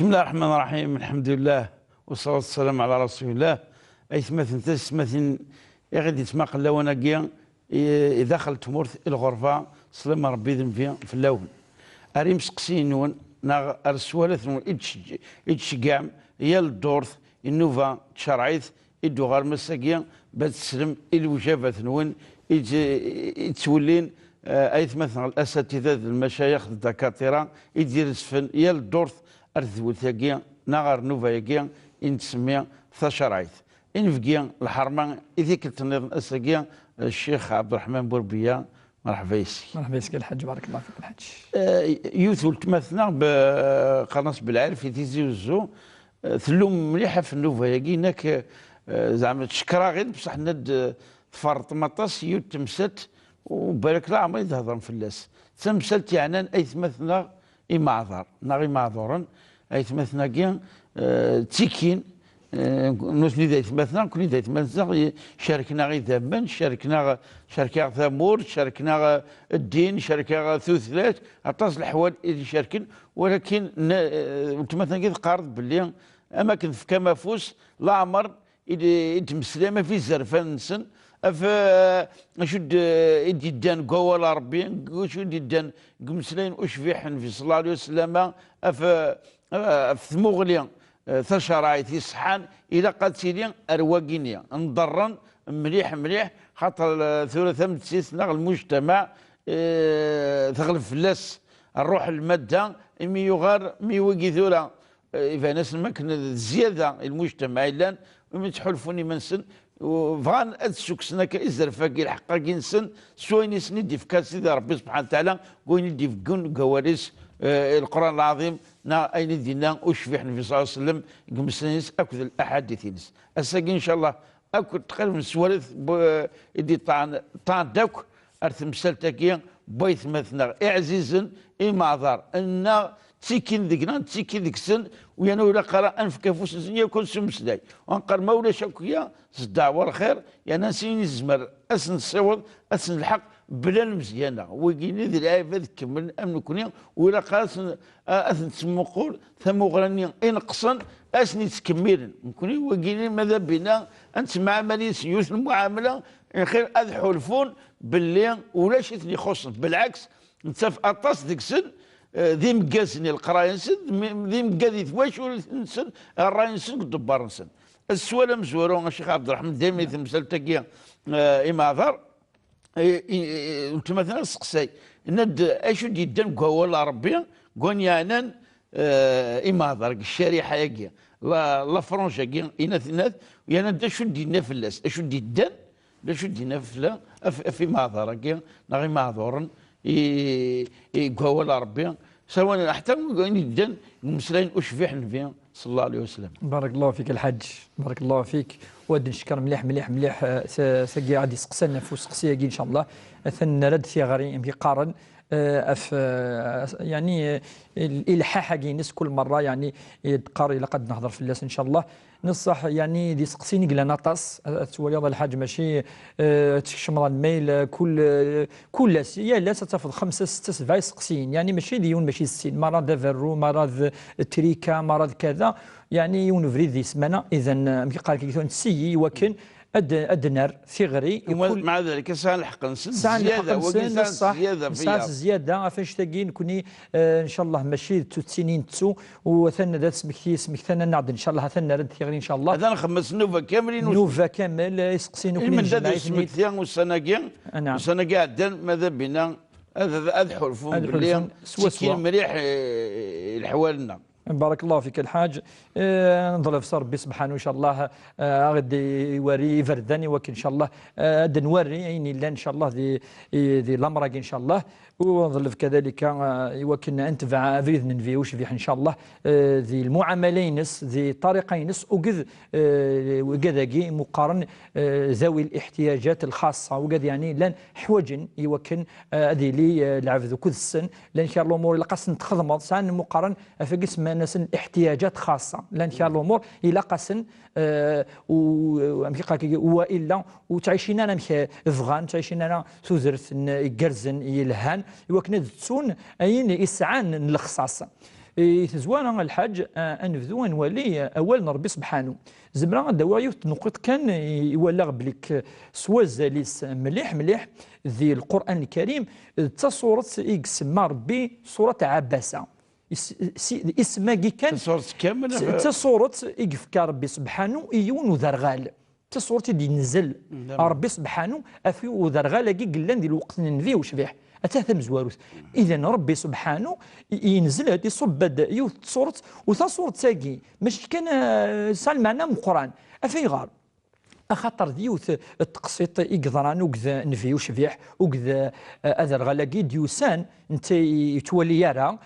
بسم الله الرحمن الرحيم. الحمد لله والصلاة والسلام على رسول الله. أيثمثن تسمثن غادي تسمع قلا وانا كيا دخلت مرث الغرفة سلام ربي ذم فيها في اللون أريم سقسينون نا أرسوالث إتشجع هي الدورث النوفا تشرعيث إدو غير مساكيا بات تسلم الوجابة نون يتولين أيثمثن الأساتذة المشايخ الدكاترة يدير سفن هي الدورث أرثول ثاقيا نغار نوفا يقيا إن تسميها ثشرعيث إن فقيا الحرمان إذا كنت نظن أساقيا الشيخ عبد الرحمن بوربيا. مرحبا يسي. مرحبا يسي الحاج، بارك الله فيك الحاج. يوثول تمثلنا بقناص بالعرف في تيزي وزو ثلوم مليحه في النوفا ياكي هناك زعما تشكرا غير بصح ند تفرط مطاس يوت تمسات وبارك الله عمري تهضر في اللاس تمسلت يعني اي تمثلنا معذر ناغي معذورا اي تمثلنا كي تيكين نوثني ذات مثلا كل ذات مثلا شاركنا غير ذابن شاركنا ثمور شاركنا الدين شاركنا ثلاث عطاس الحوال اللي شاركين ولكن مثلا كي قارض باللي اماكن في كمافوس لا عمر يتمسلا ما في زرفان نسن اشد يدان قوال ربي شد يدان قمسلين اشفيحن في صلى الله عليه وسلم في ثموغليا ثشرايث يصحان الى قد سيدين ارواقينيا نضرن مليح خاطر ثلاثه متسيسنا المجتمع تغلب فلاس الروح الماده مي يغار مي وقي ثوره اذا ناس المكن زياده المجتمع الا متحلفوني منسن فغان ادسوكسنا كازر فاكي الحقا كينسن سويني سندي في كاس سيدي ربي سبحانه وتعالى وين يدي في كوارث القرآن العظيم نا أين دينا أشفح النبي صلى الله عليه وسلم قمسنيس أكثر الأحاديث نس أساقي إن شاء الله أكثر تقريبا من سوالف إدي طعن داك أرثم سلتاكيا بيث مثنا إعزيزا معذر أن تيكين ذكنا تيكين ذيك السن ويانا ولا قرا انف كافوس يكون سمسلاي وانقر مولا شكويا صداع والخير يعني نسيني الزمر اسن الصوت اسن الحق بلا المزيانه ويجيني ذي الايه كمل امن كونيا ولا قاس اثن تسمقول ثم غرانيا انقصا اسني تكميرن ممكن ويجيني ماذا بنا انت مع مالي سيوث المعامله خير اذحوا باللي ولا شي اللي يخص بالعكس انت في اطاس ديك السن ذي مقاسني القرايه نسن ذي مقاسي ثواش نسن الراي نسن الدبار نسن السؤال مزورون الشيخ عبد الرحمن دائما يتمثل تاكيا إماذر انت مثلا سقساي ند اشو ديدن قوال ربي قونيانا إماذر الشريحه ياكيا لا فرنسا كي إناث ويانا دا شو دينا في اللاس اشو ديدن لا شو دينا في إماذر كي نغي معذورا يقول ربي سواء حتى جدا مسلين اشفحن فيها صلى الله عليه وسلم. بارك الله فيك الحاج، بارك الله فيك. ودي نشكر مليح ساقي غادي سقسنا فوس سقسيه ان شاء الله ثن رد ثغري بقارن اف يعني الالحاح كينس كل مره يعني تقاري لقد نهضر في اللاس ان شاء الله نصح يعني دي سقسيني قلا نطاس تولي هذا الحاج ماشي تشمر الميل كل يا لا تتفض 5 6 7 سقسين يعني ماشي ديون ماشي 60 مرة دافرو مرة تريكا مرة كذا يعني يون فريد ذي سمانه اذا قال كي تسيي وكن أدنر ثغري مع ذلك ساعة الحق نسن زيادة زيادة فاش تاقين كوني إن شاء الله ماشي سنين تسو وثنا ذات سمك ثنا نعد إن شاء الله ثنا رد ثغري إن شاء الله هذا نخمس نوفا كاملين نوفا كامل يسقسين كوني من ذات سمك ثيان والسناقين نعم والسناقين عدن ماذا بنا هذا أذحرفون باللي سكين مليح الحوالنا. بارك الله فيك الحاج. نظل في ربي سبحانه ان شاء الله غادي يوري فرداني وكن ان شاء الله غادي نوري عيني لا ان شاء الله ذي الامراق ان شاء الله ونظل كذلك وكن انتفع فيذ نفيوش في ان شاء الله ذي المعاملينس ذي طريقينس وكذا مقارن ذوي الاحتياجات الخاصه وكذا يعني لان حوجن يوكن هذه لي العبد كذ السن لان شاء الله الامور لقاس نتخدم سان مقارن فقس ما ناس احتياجات خاصه لان شاء الله الامور الى قاسن والا وتعيشين انا افغان تعيشين انا سوزرت جرزن يلهان يوكن تسون اين اسعان الخصاص تزوانا الحاج انفذو نولي اول ربي سبحانه زمرا دوايو نقط كان يولغ بليك سوا زاليس مليح مليح ذي القران الكريم تصورة يسمى ربي سوره عباسه اسمها كان صورة كامل تصورة يفكر ربي سبحانه يون وذرغال تصورة دي نزل ربي سبحانه افي وذرغال كي قلان دي الوقت ننفي وشبيح أتاثم زواروث إذا ربي سبحانه ينزل هذه صبد يوث صورة وتصورة ساقي مش كان سال معنا من القرآن أفي غار أخاطر ديوث التقسيط يقدران وكذا نفي وشبيح وكذا أذر غلاقي ديوسان أنت يتولي يرى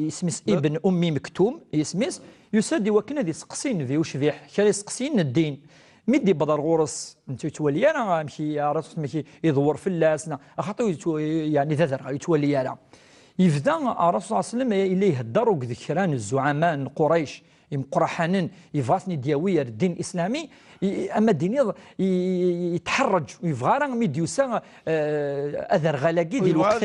يسمس ابن أمي مكتوم يسمس يسادي وكنا دي سقسين نفي وشبيح كان يسقسين الدين مدي بدر غورس انت تولي انا ماشي راسك ماشي يدور في اللاسنا خاطر يعني ذذر يتولي انا يفدا الرسول صلى الله عليه وسلم اليه الدار وذكران الزعماء قريش مقرحانين يفاتني دياويه الدين الاسلامي اما الدين يتحرج ويبغى راه ميديوسا اذر غلاقي ديال الوقت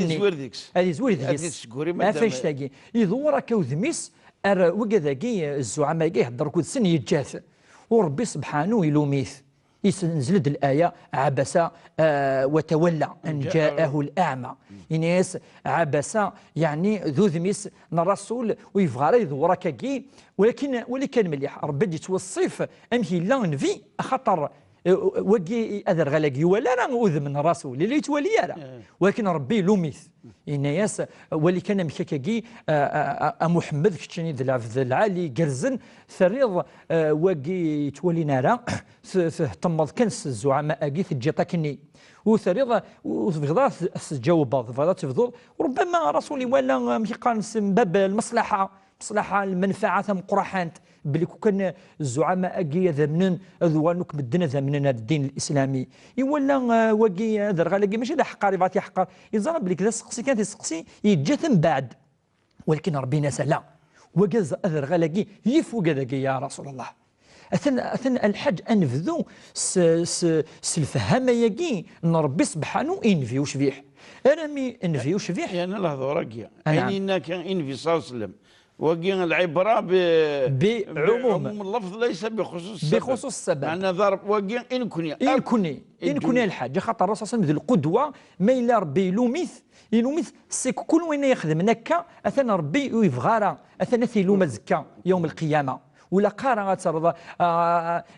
هذه زوير ديكس ما فاش تلاقي يدور كوذميس وكذاكي الزعماء يهضر كل سن يتجاث وربي سبحانه يلوميث ينزل الآية عبس وتولى أن جاءه الأعمى إنيس عبس يعني ذو ذميس الرسول ويفغار يذورا كاكي ولكن مليح ربي يتوصف أمشي لا نفي خطر وكي أذر غلاقي ولا راه أوذ من الرسول اللي يتولي راه ولكن ربي لوميث إنياس ولي كان مكاكي محمد كتشني ذا العالي قرزن ثريض وكي يتولينا راه تمض كنس الزعماء أكي تجيطاكني وثريض وفغضا تجاوب فغضا تفضل وربما رسولي ولا مشي قانس من باب المصلحة المنفعة مقرحانت بلي كان الزعماء أكي ذمنن أذوانك مدنا ذمنن الدين الإسلامي يولا وكي هذا غالي ماشي لا حقاري فاتي حقار يزرب بلي كذا سقسي كانت يسقسي يتجثم بعد ولكن ربنا سلا وكاز أذر غالي يفوق هذاك يا رسول الله أثن الحج أنفذو الفهامة يجي أن ربي سبحانه إنفي وشبيح أنا مي إنفي وشبيح يعني لحظة راكيا يعني كان إنفي صلى الله عليه وسلم وكان العبرة بعموم اللفظ ليس بخصوص السبب معنى ضرب وكان إن كني الحاج خاطر الرسول صلى الله عليه وسلم القدوة ما إلا ربي يلوميث سيك كل وين يخدم نكا أثنى ربي ويفغارا أثنى ثيلوم زكا يوم القيامة ولا قارا ترضى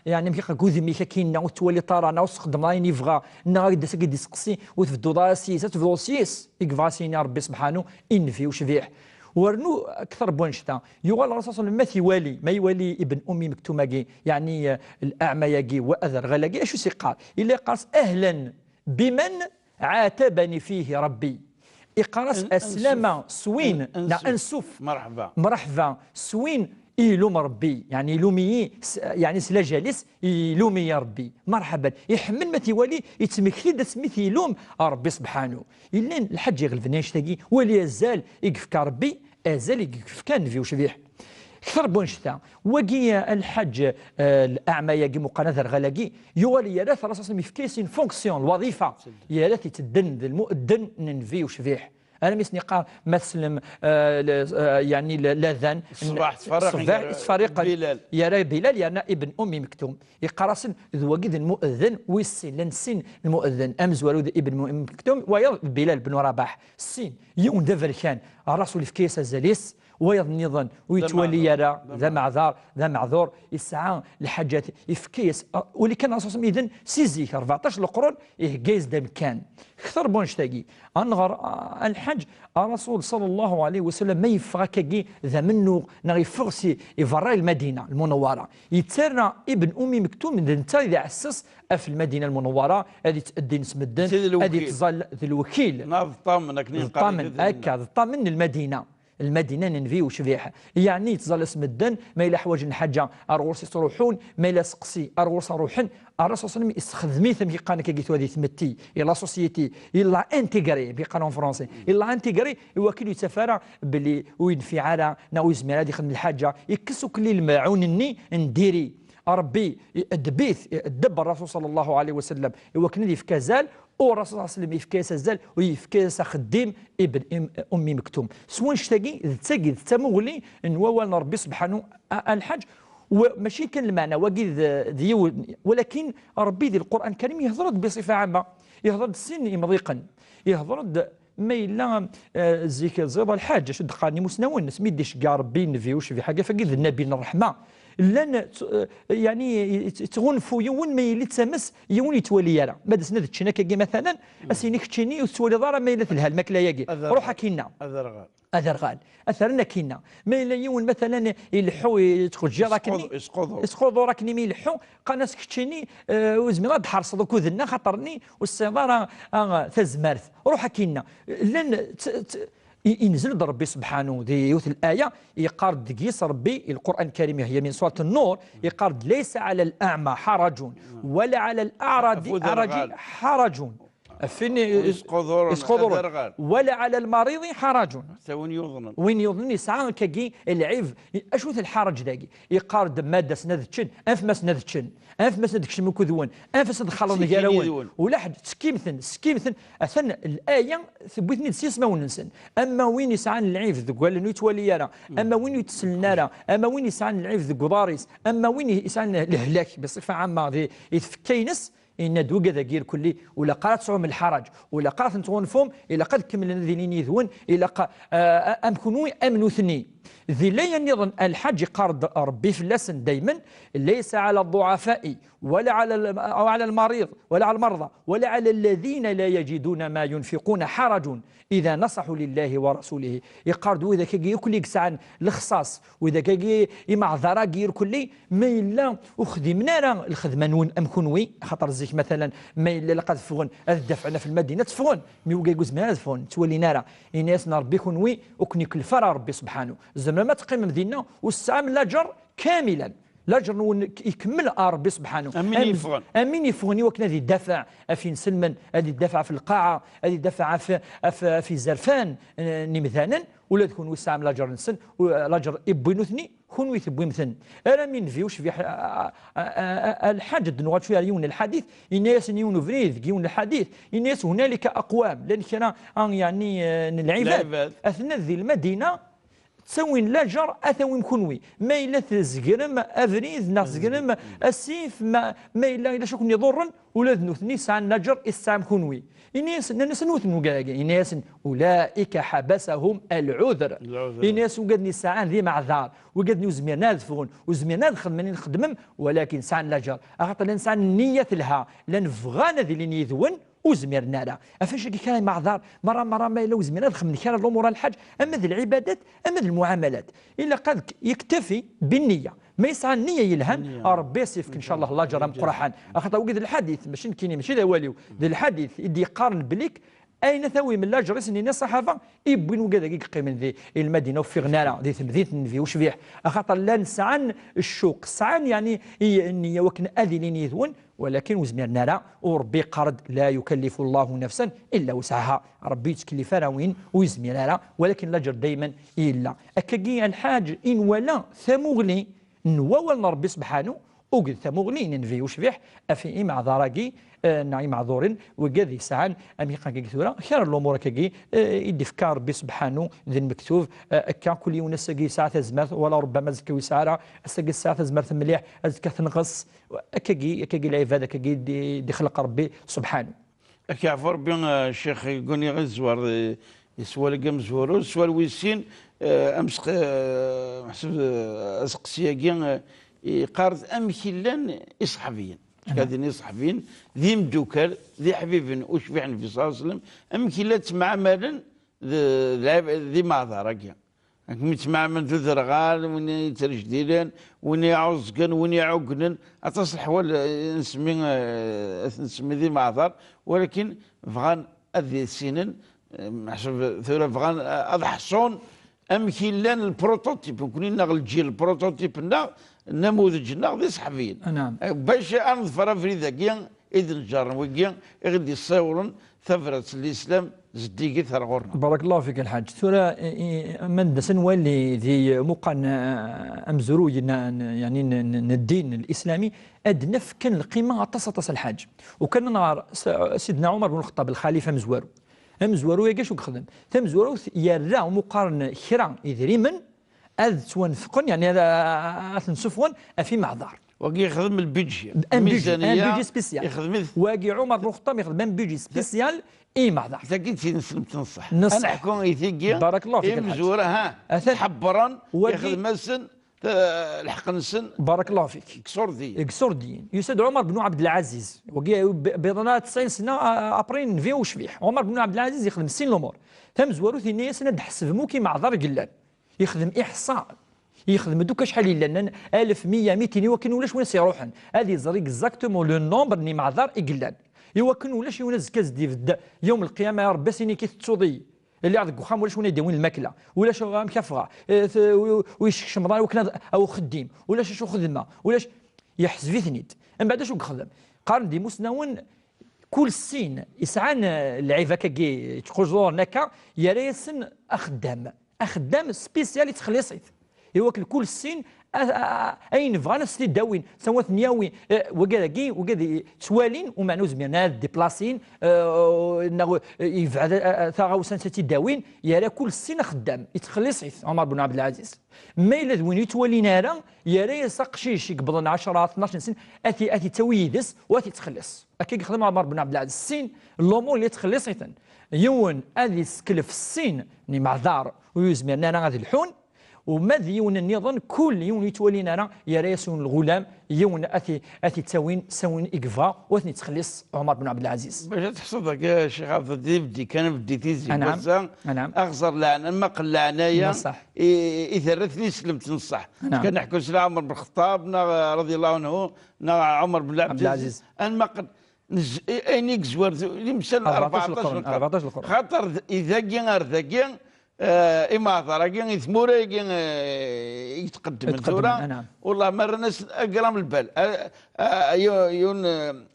يعني مكي كوذي ميكا كينا وتولي طارانا وسخدم راين يفغى نغا سكي ديسقسي وتفدو داسيس تفدو سيس يكفاسيني ربي سبحانه إنفي وشبيح ورنو اكثر بونشتا يقال الرسول صلى الله عليه وسلم ما يولي ابن امي مكتوماكي يعني الاعمى ياكي واذر غلاكي اشو سيقال الا قالت اهلا بمن عاتبني فيه ربي اقراس اسلام سوين انسوف مرحبا سوين يلوم ربي يعني يلومي يعني سلا جالس يلومي يا ربي مرحبا يحمل ما تيولي يتمكثي دا سميث يلوم ربي سبحانه الا الحج يغلبنا يشتاقي ولي يزال يقفك ربي ازال يقفك نفي وشبيح كثر بونشتا وكي الحج الاعمى يجي مقنذر غلاقي يولي يراث راسا في كيسين فونكسيون الوظيفه يراث يتدن المؤذن ننفي وشبيح انا ميسني قال مسلم يعني الاذان الصباح تفرق بلال يا بلال يا ابن امي مكتوم يقراسن ذوقيد المؤذن ويسين لنسين المؤذن امز ولود ابن امي مكتوم ويا بلال بن رباح السين يون دفركان الرسول في كيس الزليس ويض نظن ويتولي يرى ذا معذور يسعى لحاجات يفكيس واللي كان اساسا اذن سيزيك 14 القرون يهجيز دا مكان كثر بونشتاقي انغر الحج الرسول صلى الله عليه وسلم ما يفغاكي ذا منه نغي فرسي يفرى المدينه المنوره يتسرى ابن امي مكتوم من انت اذا عسس في المدينه المنوره هذه تأدي نسم الدين هذه تظل ذي الوكيل ناض طامنك طامن هكا طامن المدينه ننفي وشبيح يعني تظل اسم الدن ما الى حوايج الحاجه ارغوص يروحون ما الى سقسي ارغوص روحن الرسول صلى الله عليه وسلم استخدمي ثم كان كيتو هذه ثمتي الى سوسيتي الى انتيغري بقانون فرنسي الى انتيغري وكيل يتفارع باللي وين في عاده ناوي زميل هذه يخدم الحاجه يكسو كل الماعون نديري ربي دبيث دب الرسول صلى الله عليه وسلم وكان في كازال والرسول صلى الله عليه وسلم يفكاس زال ويفكاس خديم ابن أم مكتوم سواء شتاقي تاقي تمغلي نوال ربي سبحانه الحج وماشي كان المعنى وقيد ديو ولكن ربي ذي القرآن الكريم يهضر بصفة عامة يهضر السن مضيقا يهضر ما إلا زيك زيض الحاجة شد قاني مسنون سميديش كاع ربي نفيوش في حاجة فقيد النبي الرحمة لان يعني تغنفو يون ما يلي تسمس يون يتولي يرى ما دسنا تشينا كي مثلا اسينيك تشيني وتولي ضرر ما يلا لها الماكله ياكي روحها كينا أذرغال أثرنا كينا ما إلا يون مثلا يلحو يدخل جي راكني يسقوضوا راكني ما يلحو قناس كتشيني وزميلا تحرصوا كوذنا خاطرني والسيطرة تزمارث روحها كينا لان ينزل ربي سبحانه ذي يوث الآية يقارد دقيس ربي القرآن الكريم هي من سورة النور يقارد ليس على الأعمى حرج ولا على الأعرج حرج فين يسقطور ولا على المريض حرج وين يظن يسعى كي العيف اشوث الحرج ذاكي يقارد ماده سنذتشن انف ما سنذتشن انف ما سنذتشن من كذون انف سنخلون يراون ولا حد سكيمثن اثن الايه ثبتني سيس ما وننسن اما وين يسعى العيف ذك ولا يتولي يرى اما وين يتسلنا اما وين يسعى العيف ذك ضاريس اما وين يسعى الهلاك بصفه عامه ذي يتفكينس إن دوجا ذاكير كلي ولا قرات صوم الحرج ولا قرات نتغنفهم إلا قد كمل الذين يذون إلا أمكنوا أمنوا ثني ذي لا ينظن الحج قرض ربي فلسن دائما ليس على الضعفاء ولا على المريض ولا على المرضى ولا على الذين لا يجدون ما ينفقون حرج إذا نصحوا لله ورسوله يقارد وإذا كي يكل يكسعن الخصاص وإذا كي يمعذرا غير كلي ما إلا أخدمنا راه الخدمة نون أمكنوي خاطر زيك مثلا ما إلا لقد فغن الدفعنا في المدينة تفغن ميوكا يقول ما تفغن تولينا راه الناس ربي كنوي وكني كل فرا ربي سبحانه زعما ما تقيم مدينة والسعام الأجر كاملا لاجر يكمل ربي سبحانه امين يفغني وكنا ذي الدفع في نسلمن هذه الدفع في القاعه هذه الدفع في زرفان مثلا ولا تكون وسام لاجر نسن لاجر ابنثني كون ويثبوا مثلا انا من فيوش في الحاجه دنوات فيها يون الحديث الناس يون فريد يون الحديث الناس هنالك اقوام لان كان يعني العباد اثناء ذي المدينه تسوين لاجر اثوي مكونوي ما الا تزقرم افريز نزقرم السيف ما الا شكون يضرن ولا ذنوثني ساعه لاجر الساعه مكونوي الناس نوثنو كاكي الناس اولئك حبسهم العذر الناس وقدني ساعه ذي معذار وقدني زميرنا دفغون وزميرنا نخدمم ولكن ساعه لاجر خاطر الانسان النيه لها لان فغانا ذي اللي يذون وزميرنا لا افاش كان معذار مره ما الا وزميرنا نخدم كان الامور الحج اما ذي العبادات اما ذي المعاملات الا قد يكتفي بالنيه ما يسعى النيه يلهن ربي يصيفك ان شاء الله لاجر مقرحان خاطر وقد الحديث ماشي كاين ماشي ذا والو ذا الحديث يدي يقارن بليك اين ثوي من لاجر سنين الصحافه يبين كذا كيقي من ذي المدينه وفي غناله ذي تمذيت في وشبيح خاطر لا نسعن الشوق سعن يعني النيه وكن اذن يذون ولكن وزميرنا لا وربي قرض لا يكلف الله نفسا الا وسعها ربي يتكلف وين ويزميرنا لا ولكن لاجر دائما الا اكاكي الحاج ان ولا ثمغلي نوال ربي سبحانه وقد ثمغلين نفي وشبيح افي معذراكي نعي معذور وقاذي ساعان اميقا كثورا خير الامور كي يدي فكار ربي سبحانه ذي المكتوب كان كل يوم نسقي ساعه زمرت ولا ربما زكوي ساعه اسقي الساعه زمرت مليح ازكى تنقص كي العباده كي دي خلق ربي سبحانه كي عفوا ربي الشيخ يقولني غير الزوار يسوى لقى مزورو سوى الويسين امس محسب اسقسياكي يقارض امثلا اصحابيا كادين صحفيين ذي مدوكر ذي حبيب وشبيح النبي صلى الله عليه وسلم أمكن تمعملا ذي معذرة كيا متمعمل ذو ذرغال وين يترجديلن وين يعوزقن وين يعوقن أتصلح ولا نسمي ذي معذر ولكن فغان أذي سنن حسب ثورة فغان أضحصون أمكن لان البروتوتيب كنا نغل الجيل البروتوتيب النموذج ذي صحفيين نعم باش انظفر في ذاكيا اذن جارن وكيا غادي يصورن ثفرة الإسلام زديقي ثرغورنا. بارك الله فيك الحاج. ثورة من سنولي ذي مقان أمزرو يعني الدين الإسلامي أدنف كان القيمة تصل الحاج. وكان نهار سيدنا عمر بن الخطاب الخليفة مزوارو مزوارو ياكاش وخدم مزوارو يرى مقارن خيرا إذري من أذ توانفقون يعني هذا تنسفون في معذار. وكي يخدم البيدجي ميزانية سبيسيال يخدم واقي عمر بن الخطاب يخدم بيدجي سبيسيال اي معذر. اذا كنت نسلم تنصح انا حكون يثيقي بارك الله فيك مزوره حبرا يخدم السن الحق نسن. بارك الله فيك. كسور دين يسد عمر بن عبد العزيز وقي بيضنا 90 سنه ابرين في وشبيح. عمر بن عبد العزيز يخدم سين الامور تم زوارو ثانيه سنه حسب موكي معذر قلال يخدم احصاء يخدم دوكا شحال لان 1100 200 وكن ولاش وين سيروحن هذه زري اكزاكتومون لو نومبر ني معذر يقلان يوكن ولاش يونس كاز دي يوم القيامه يا ربي سيني كي تصودي اللي عندك وخام ولاش وين يداوين الماكله ولاش مكافغه ويش شمران وكنا او خديم ولاش شو خدمه ولاش يحس في ثنيت من بعد شو خدم قارن دي مسنون كل سين يسعان اللعيبه كي تخرجوا نكا يا ريسن اخدام سبيسيال تخلصيت يوكل كل سين اين بغانا سيدي داوين سوا ثنياوي وكذا سوالين ومعنوز بيان ديبلاسين يفعل ثاغاو سانتي داوين يا كل سين خدام يتخلص عمر بن عبد العزيز ما الا وين يتولينا راه يا راه يسقشيش يقبضنا 10 12 سنه اتي تويدس واتي تخلص هكا يخدم عمر بن عبد العزيز السين الامور اللي تخلص يون هذه سكلف السين ني معذار ويزمرنا انا غادي الحون وماذا يون النظام كل يوم يتولينا راه يا ريسون الغلام يون اتي تساوين ساوين اكفا وثني تخلص عمر بن عبد العزيز. باش تحصدك يا شيخ عبد اللطيف بدي كان بدي تيزي نعم اغزر لعن ما قل لعنايا يثرثني سلمت نصح كان نحكوا سيدنا عمر بن الخطاب رضي الله عنه عمر بن عبد العزيز ان ما قد اينيك زوار يمثل 14 خاطر اذا كان ارثاكين إما ثراكين يثمورا يتقدم الثورة والله مرة ناس أقرام البال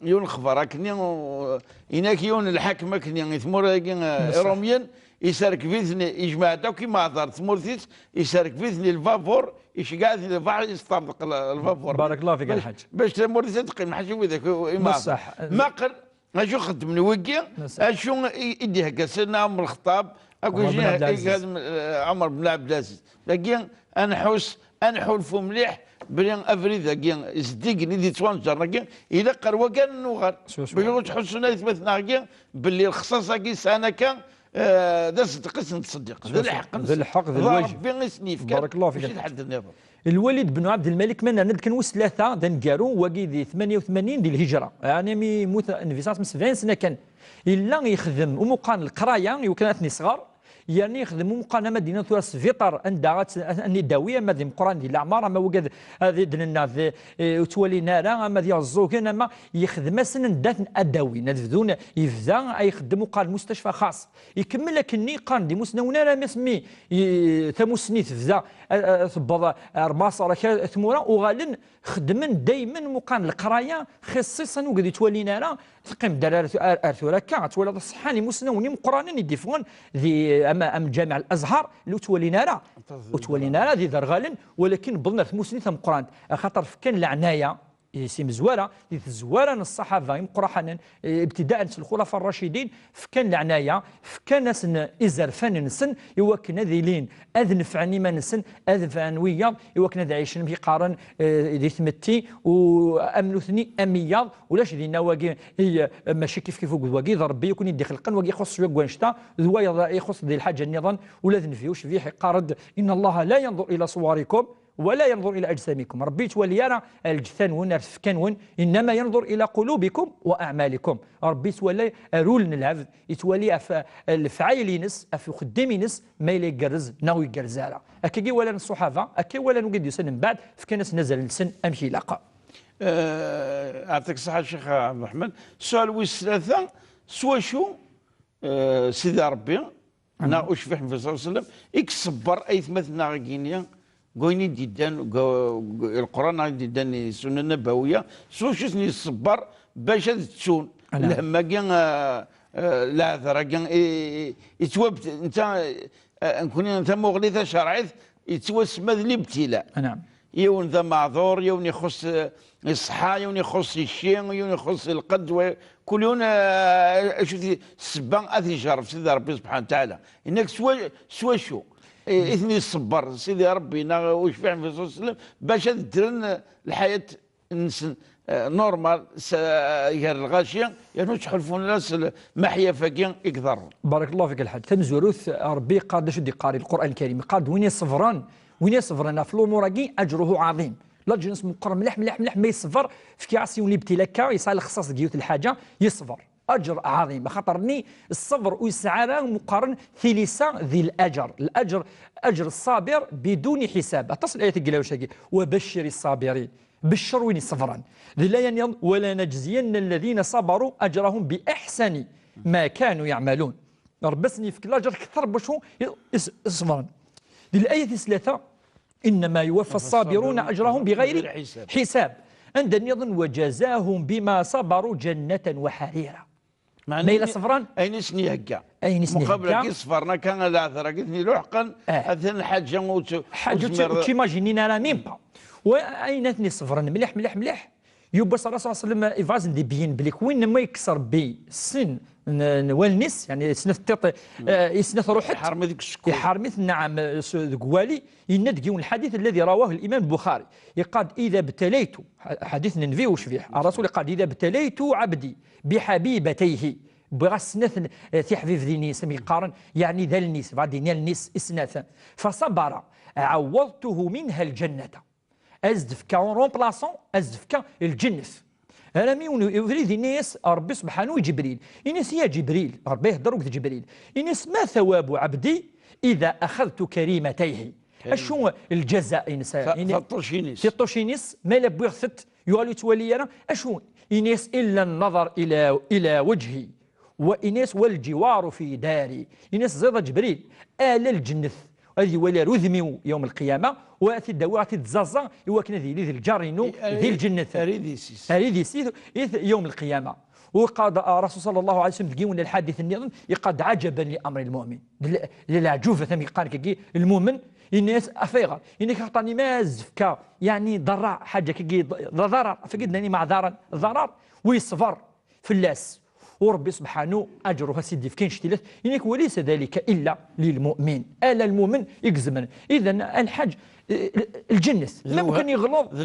يون خبرا كني هناك يون الحاكمة كني يثمورا روميا يشارك فيثني يجمع دوكي ما ثار ثمورثيس يشارك فيثني الفافور يشقع ثني البحر يستطرق الفافور. بارك الله فيك الحاج. باش تمورثيس تقيم نحشو ذاك إما صح ما قر اشو خدم من وكي اشو يديها كسرنا عمر الخطاب اكو عمر بن عبد العزيز لكن انحولفو مليح بلي افريدا كي صديقني دي توانجر لكن اذا قروا كان النغر باش تحسنا يثبتنا كي باللي الخصاصه كي سنه كان ذا صدق نتصدق ذا الحق ذا الواجب ربي يسنيف بارك الله فيك لحد النظام. الوليد بن عبد الملك من ند كان وس ثلاثه دنكارو وكي دي 88 ديال الهجره يعني ميموت انفيساس من 70 سنه كان الا يخدم ومقان القرايه وكانت صغار يعني يخدموا مقارنه مدينه ثلاث فيطر عندها اني داويه مدينه قران ديال العماره ما وقد هذه دنا تولي نارا ما ديال الزوكين ما يخدم سن دات اداوي نفذون يفزا يخدموا قال مستشفى خاص يكمل لكني قان دي مسنونا راه ما سمي ثموسني تفزا تبض رماصه ثموره وغالن خدمن دائما مقان القرايه خصيصا وقد يتولي نارا تقيم دار ارثورا كانت ولا الصحاني مسنوني مقرانا يديفون ذي ام جامع الازهر اللي تولينا راه ذي ذرغالن ولكن بلنا ثموسني ثم قران خاطر كان العنايه سي مزواره زواره الصحابه مقرحنا ابتداء الخلفاء الراشدين فكان العنايه فكان ناس ازر فن نسن يوكن ذيلين اذن فعني ما نسن اذن فانويه يوكن ذا عايشين في قارن دي ثمتي وامنثني امياض ولاش دينا واقي هي ماشي كيف واقي ربي يكون يدي خلقا واقي يخص شويه كوانشتا يخص ذي الحاجه النظام ولا ذنفيوش في قارد ان الله لا ينظر الى صوركم ولا ينظر إلى أجسامكم ربي تولي يرى الجثان ون الفكان ون إنما ينظر إلى قلوبكم وأعمالكم ربي تولي رول نلعب يتولي الفعايلينس أفي خدامينس ما إلا يقرز ناو يقرزارا أكي ولا الصحابة أكي ولا نقد يسن من بعد فكانت نزل لسن أمشي لاقا. أعطيك الصحة الشيخ عبد الرحمن. السؤال ويس ثلاثة سوا شو سيدي ربي أنا أشفح النبي صلى الله عليه وسلم إكسبر أي مثلنا غينيا قويني جدا القران جدا السنه النبويه سو شسني الصبر باش تسون لما كان العذر كان يتوبت انت نكون انت مغلثه شرعيه يتوسمى الابتلاء. نعم. يون ذا معذور، يون يخص الصحة، يون يخص الشيء، يون يخص القد، وكل يوم شوف السبان اثي جرب سيدي ربي سبحانه وتعالى انك سوا شو اثني الصبر سيدي ربينا وشفع النبي صلى الله عليه وسلم باش تدرن الحياه نورمال غير الغاشيه يعني تحلفون الناس محيا فكين يقدروا. بارك الله فيك الحاج. تمزوروث ربي قاد شو دي قاري القران الكريم قاد وين يصفران وين يصفرنا في الامور اجره عظيم. لا جنس مقر مليح مليح مليح ما يصفر في كيعسيون لي ابتلاكا يسال خصاص ديوت الحاجه يصفر اجر عظيم خاطرني الصبر والسعاده مقارن ثلث ذي الاجر اجر الصابر بدون حساب. تصل الايه تقول واش وبشر الصابرين بشر وين الصفران لا ولا نجزين الذين صبروا اجرهم باحسن ما كانوا يعملون. ربسني في الاجر كثر باش يصبرون. الايه ثلاثه انما يوفى الصابرون اجرهم بغير حساب. عندنا ايضا وجزاهم بما صبروا جنه وحريرا. ميلا صفران اين سني هكا اين سني مقابل كي صفرنا كان العذر قلتني لحقا اذن الحاجه حاجه تيماجينينا لا ميم با واين ثني صفران مليح مليح مليح يوبا صلى الله عليه وسلم يفازن دي بين بليك وين ما يكسر بي السن والنس يعني سنه التيط يسنه روحت يحرمي ذيك السكون يحرمي نعم قوالي يندقيون الحديث الذي رواه الامام البخاري يقال اذا ابتليت حديث ننفي وش فيه الرسول قال اذا ابتليت عبدي بحبيبتيه بغى السنث في حفيف ذي نيس يقارن يعني ذا النيس بعد النيس اسناث فصبر عوضته منها الجنه ازدف كون رومبلاسون ازدف كان الجنس. انا ميون يريد الناس ربي سبحانه جبريل الناس يا جبريل ربي يهضر وقت جبريل الناس ما ثواب عبدي اذا اخذت كريمتيه اشو الجزاء انسان فطوشينيس ما لبو يخثت يغالي تولي انا اشو اناس الا النظر الى وجهي واناس والجوار في داري اناس زيد جبريل آل الجنث هذه ولا رذمي يوم القيامه واتي الدواء تتزازا يوكنا ذي الجارينو ذي الجنة اريديسيس يوم القيامه. وقال الرسول صلى الله عليه وسلم تقيون الحادث النظام يقاد عجبا لامر المؤمن للعجوفه ثم يقال كي المؤمن الناس افيغا انك عطاني مازفكا يعني ضراء حاجه كي ضرر فقدني مع ضرر ويصفر في اللاس وربي سبحانه اجره سيدي في كاين شتيلات انك وليس ذلك الا للمؤمن الا المؤمن يقزمن. اذا الحاج الجنس لا ممكن يغلط ذي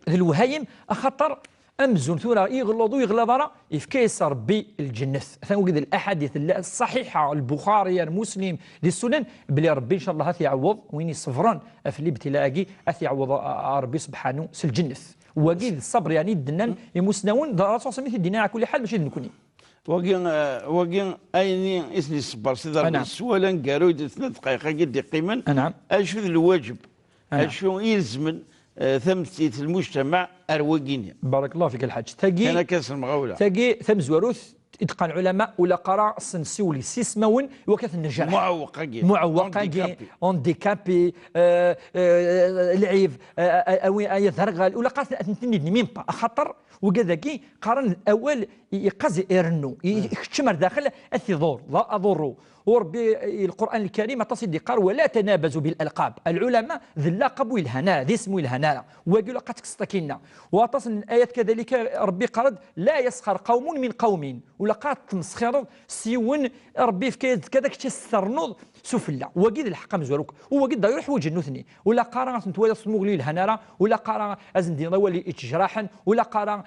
الوهايم خطر امزون ثورة يغلط ويغلط راه يفكيسر بالجنس ثاني الاحاديث الصحيحه البخاري المسلم دي السنن بلي ربي ان شاء الله يعوض وين يصفران في الابتلاء يعوض ربي سبحانه الجنس وقيد الصبر يعني الدنان يمسنون الرسول صلى الله عليه وسلم على كل حال ماشي نكوني وقين اين اسني الصبر سيدي السؤال قالوا 3 دقائق قد قيما نعم اشو الواجب اشو يلزم ثمثيت المجتمع اروقينيا. بارك الله فيك الحاج تاقي انا كاس المغاوله تاقي ثمز وروث اتقان علماء ولا قرا سنسيولي سيسمون وكث النجاح معوقه انديكابي لعيب او يذرغل ولا قاس تنتني ميم با خطر وكذاكي قارن الاول يقز يرنو يختمر داخل الثضور لا اضر وربي القران الكريم تصدي قال ولا تنابزوا بالالقاب العلماء ذي اللقب والهناء ذي اسمه الهناء ويقول قد تستكينا وتصل الايات كذلك ربي قال لا يسخر قوم من قوم ولا قات تمسخر سيون ربي في كذاك تسترنض سفلا وقيد الحق مزوروك وقيد يروح وجه النثني ولا قارا تنتوالى سموغلي الهنارة ولا قارا ازندين ولي اتجراحا ولا قارا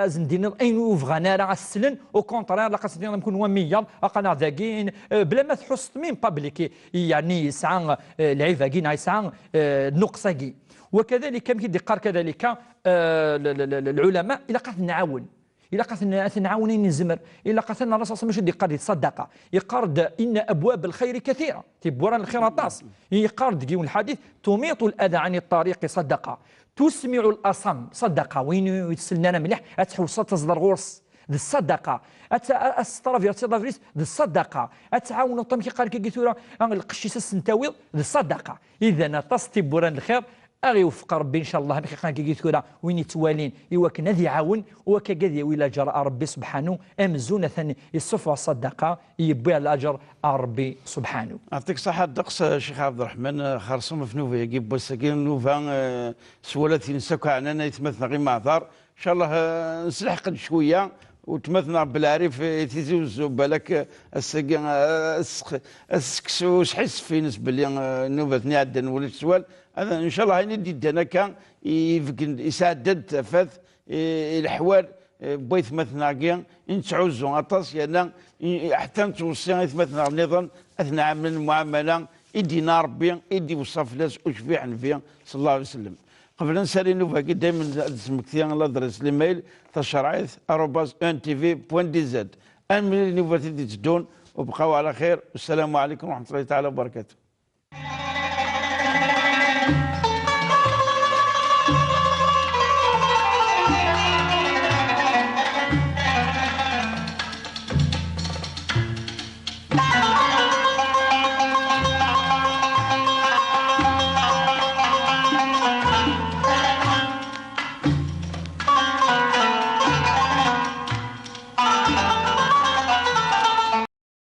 ازندين اين فغنارا السلن او كونترير لا قاصدين نكون 100 اقنا ذاكين بلا ما تحس مين بابليكي يعني يسعى العيفاكين يسعى نقصاكي. وكذلك كم كيدقار كذلك العلماء الى قاعد نعاون إلا قثنا نعاونين الزمر إلا قثنا الرسول صلى الله عليه وسلم يقارد الصدقة يقارد إن أبواب الخير كثيرة تبوران الخير طاس يقارد كيون الحديث تميط الأذى عن الطريق صدقة تسمع الأصم صدقة وين يتسلنا مليح أتحوص تصدر غرس ذي الصدقة أسترافير تصدفريس ذي الصدقة أتعاون الطم كي قال كي ثورة القشيس السنتاوي ذي الصدقة إذا تص تبوران الخير اغي يوفق ربي ان شاء الله بخير كي تقول وين يتوالين يوكن ذي يعاون وكذا ولا جرى ربي سبحانه امزونه ثاني يصفوا الصدقه يبيع الاجر ربي سبحانه. يعطيك الصحة الدقس شيخ عبد الرحمن خرصوم في نوفا يجيب بوسكين نوفا سوالات ينسكوا عننا يتمثل غير معذار ان شاء الله نسلحق شويه وتمثلنا بالعريف تيزي وزو بالك السكسو شحس في نسبه اللي نوفا ثني عدن ولا السوال هذا ان شاء الله هيني دينا كان يساعد تفاث الحوال بغيت مثلا كيا نتعوزو اطاس يعني حتى نتوصي مثلا النظام اثنى عامل المعامله يدينا ربي يدي وصف لاس وشفيع حنفيا صلى الله عليه وسلم. قبل نسالي نوفا كي دائما سمكتيا الادرس الايميل تشرعيث @1tv.dz. ان من نوفا تدي تدون وبقاو على خير والسلام عليكم ورحمه الله تعالى وبركاته.